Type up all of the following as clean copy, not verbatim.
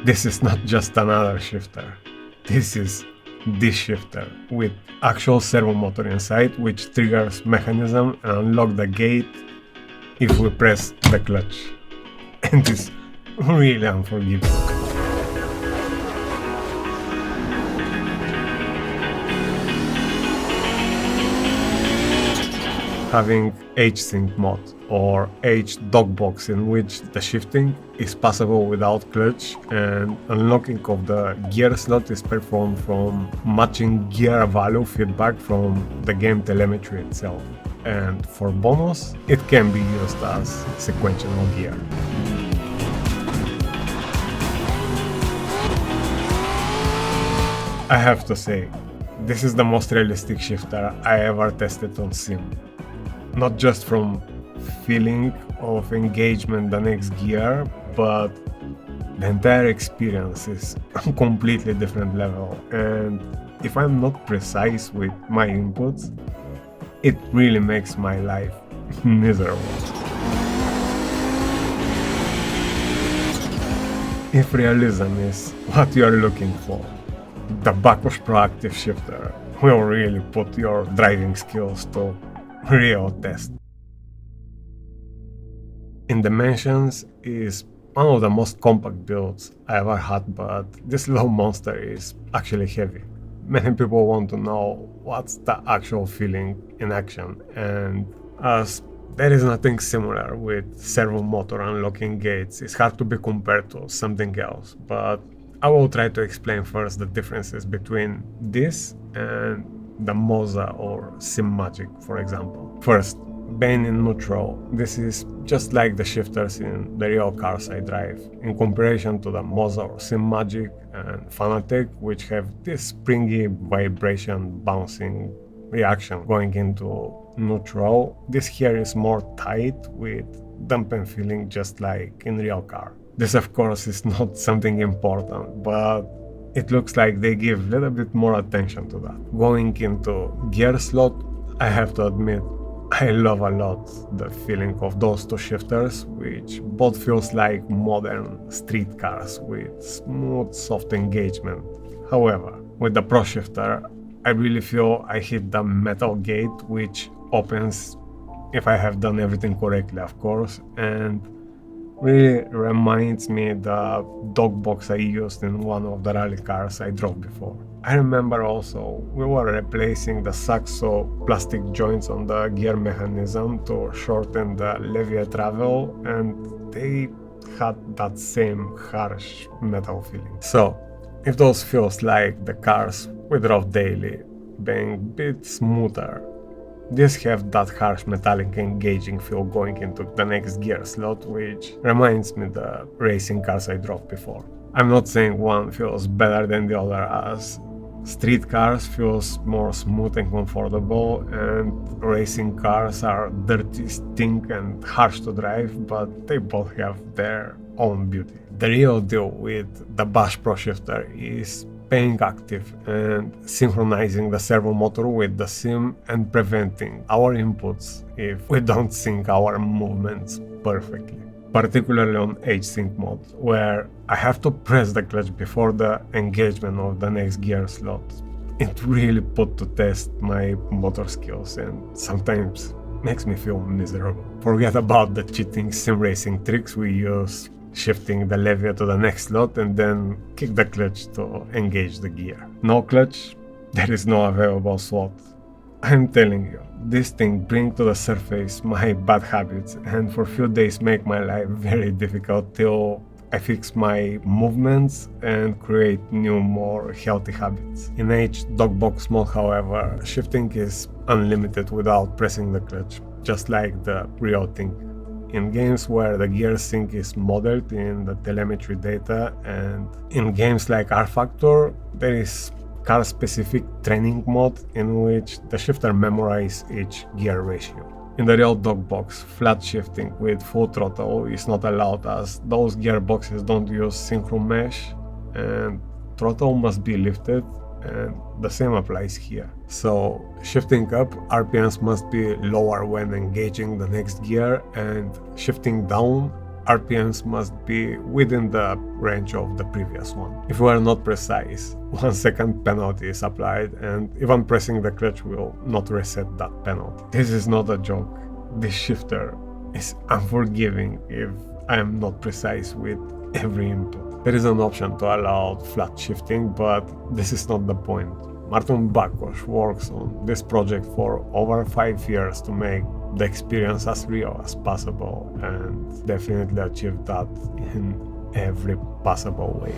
This is not just another shifter. This is the shifter with actual servo motor inside, which triggers mechanism and unlock the gate if we press the clutch. And it's really unforgiving. Having H-Sync mode or H-Dogbox, in which the shifting is possible without clutch and unlocking of the gear slot is performed from matching gear value feedback from the game telemetry itself. And for bonus, it can be used as sequential gear. I have to say, this is the most realistic shifter I ever tested on sim. Not just from feeling of engagement the next gear, but the entire experience is a completely different level, and if I'm not precise with my inputs, it really makes my life miserable. If realism is what you are looking for, the backwash proactive shifter will really put your driving skills to real test. In dimensions is one of the most compact builds I ever had, but this little monster is actually heavy. Many people want to know what's the actual feeling in action, and as there is nothing similar with servo motor unlocking gates, it's hard to be compared to something else, but I will try to explain first the differences between this and the Moza or SimMagic, for example. First, being in neutral, this is just like the shifters in the real cars I drive, in comparison to the Moza or SimMagic and Fanatec, which have this springy vibration bouncing reaction going into neutral. This here is more tight with dampened feeling just like in real car. This of course is not something important, but it looks like they give a little bit more attention to that. Going into gear slot, I have to admit, I love a lot the feeling of those two shifters, which both feels like modern street cars with smooth, soft engagement. However, with the Pro shifter, I really feel I hit the metal gate, which opens if I have done everything correctly, of course, and really reminds me the dog box I used in one of the rally cars I drove before. I remember also we were replacing the Saxo plastic joints on the gear mechanism to shorten the levier travel, and they had that same harsh metal feeling. So, if those feels like the cars we drove daily, being a bit smoother, these have that harsh metallic engaging feel going into the next gear slot, which reminds me the racing cars I drove before. I'm not saying one feels better than the other, as street cars feels more smooth and comfortable, and racing cars are dirty, stink and harsh to drive, but they both have their own beauty. The real deal with the Bash Pro shifter is being active and synchronizing the servo motor with the sim and preventing our inputs if we don't sync our movements perfectly. Particularly on H-Sync mode, where I have to press the clutch before the engagement of the next gear slot. It really put to test my motor skills and sometimes makes me feel miserable. Forget about the cheating sim racing tricks we use, shifting the lever to the next slot and then kick the clutch to engage the gear. No clutch, there is no available slot. I'm telling you, this thing brings to the surface my bad habits and for a few days make my life very difficult till I fix my movements and create new, more healthy habits. In H-Dogbox mode, however, shifting is unlimited without pressing the clutch, just like the real thing. In games where the gear sync is modeled in the telemetry data, and in games like rFactor, there is car-specific training mode in which the shifter memorizes each gear ratio. In the real dog box, flat shifting with full throttle is not allowed as those gearboxes don't use synchro mesh and throttle must be lifted, and the same applies here. So shifting up, RPMs must be lower when engaging the next gear, and shifting down, RPMs must be within the range of the previous one. If we are not precise, 1 second penalty is applied, and even pressing the clutch will not reset that penalty. This is not a joke. This shifter is unforgiving if I am not precise with every input. There is an option to allow flat shifting, but this is not the point. Martin Bakos works on this project for over 5 years to make the experience as real as possible, and definitely achieved that in every possible way.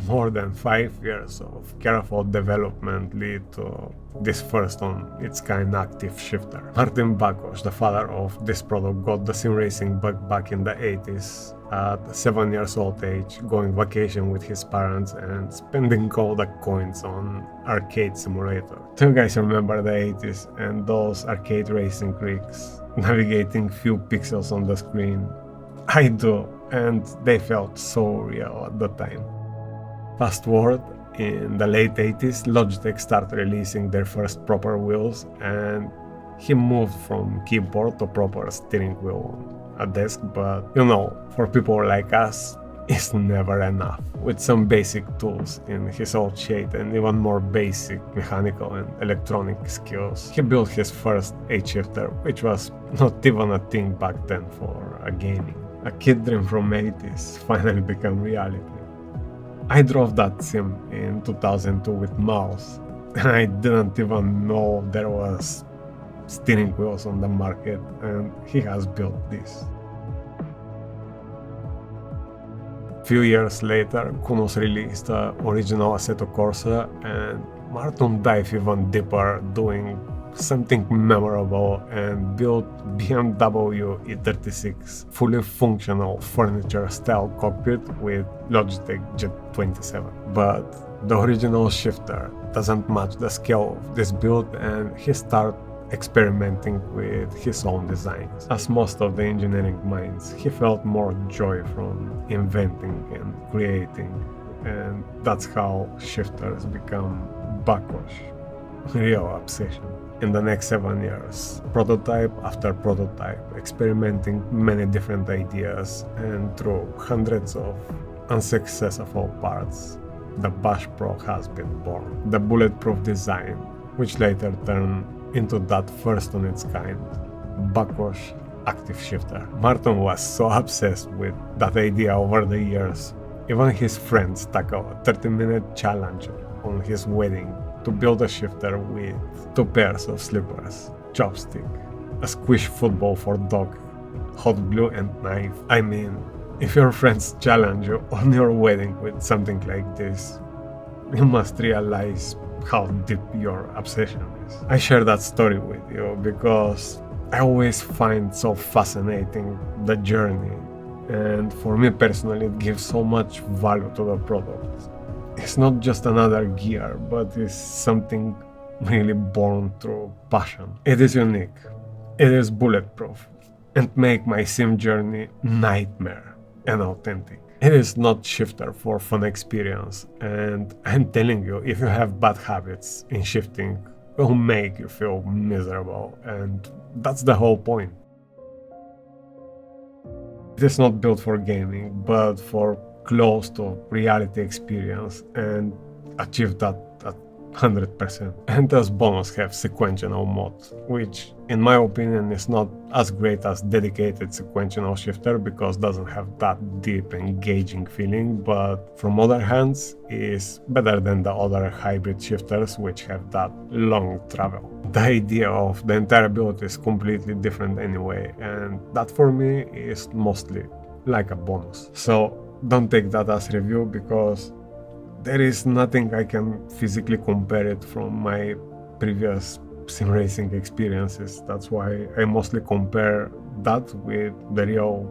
More than 5 years of careful development lead to this first on its kind active shifter. Martin Bakos, the father of this product, got the sim racing bug back in the 80s at 7 years old age, going vacation with his parents and spending all the coins on arcade simulator. Do you guys remember the 80s and those arcade racing rigs navigating few pixels on the screen? I do, and they felt so real at the time. Fast forward, in the late 80s, Logitech started releasing their first proper wheels, and he moved from keyboard to proper steering wheel on a desk, but for people like us, it's never enough. With some basic tools in his old shade and even more basic mechanical and electronic skills, he built his first H-shifter, which was not even a thing back then for a gaming. A kid dream from 80s finally became reality. I drove that sim in 2002 with mouse, and I didn't even know there was steering wheels on the market, and he has built this. Few years later, Kunos released the original Assetto Corsa, and Martin dived even deeper, doing something memorable, and built BMW E36 fully functional furniture-style cockpit with Logitech Jet 27. But the original shifter doesn't match the scale of this build, and he started experimenting with his own designs. As most of the engineering minds, he felt more joy from inventing and creating, and that's how shifters become Bakos' real obsession. In the next 7 years, prototype after prototype, experimenting many different ideas, and through hundreds of unsuccessful parts, the Bash Pro has been born. The bulletproof design, which later turned into that first on its kind, Bakos active shifter. Martin was so obsessed with that idea over the years, even his friends tackled a 30-minute challenge on his wedding to build a shifter with 2 pairs of slippers, chopstick, a squish football for dog, hot glue and knife. I mean, if your friends challenge you on your wedding with something like this, you must realize how deep your obsession is. I share that story with you because I always find so fascinating the journey, and for me personally it gives so much value to the product. It's not just another gear, but it's something really born through passion. It is unique, it is bulletproof, and make my sim journey nightmare and authentic. It is not shifter for fun experience, and I'm telling you, if you have bad habits in shifting, it will make you feel miserable, and that's the whole point. It is not built for gaming, but for close to reality experience, and achieve that at 100%. And as bonus have sequential mode, which in my opinion is not as great as dedicated sequential shifter because doesn't have that deep engaging feeling, but from other hands is better than the other hybrid shifters which have that long travel. The idea of the entire build is completely different anyway, and that for me is mostly like a bonus. So don't take that as review because there is nothing I can physically compare it from my previous sim racing experiences. That's why I mostly compare that with the real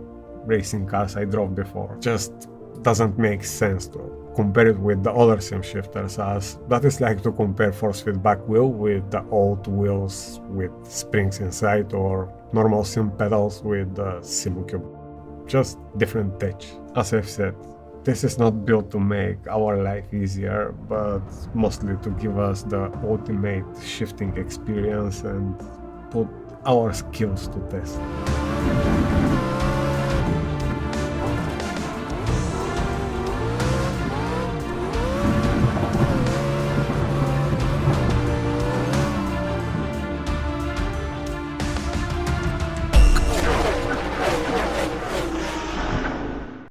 racing cars I drove before. Just doesn't make sense to compare it with the other sim shifters, as that is like to compare force feedback wheel with the old wheels with springs inside, or normal sim pedals with the SimCube. Just different touch. As I've said, This is not built to make our life easier, but mostly to give us the ultimate shifting experience and put our skills to test.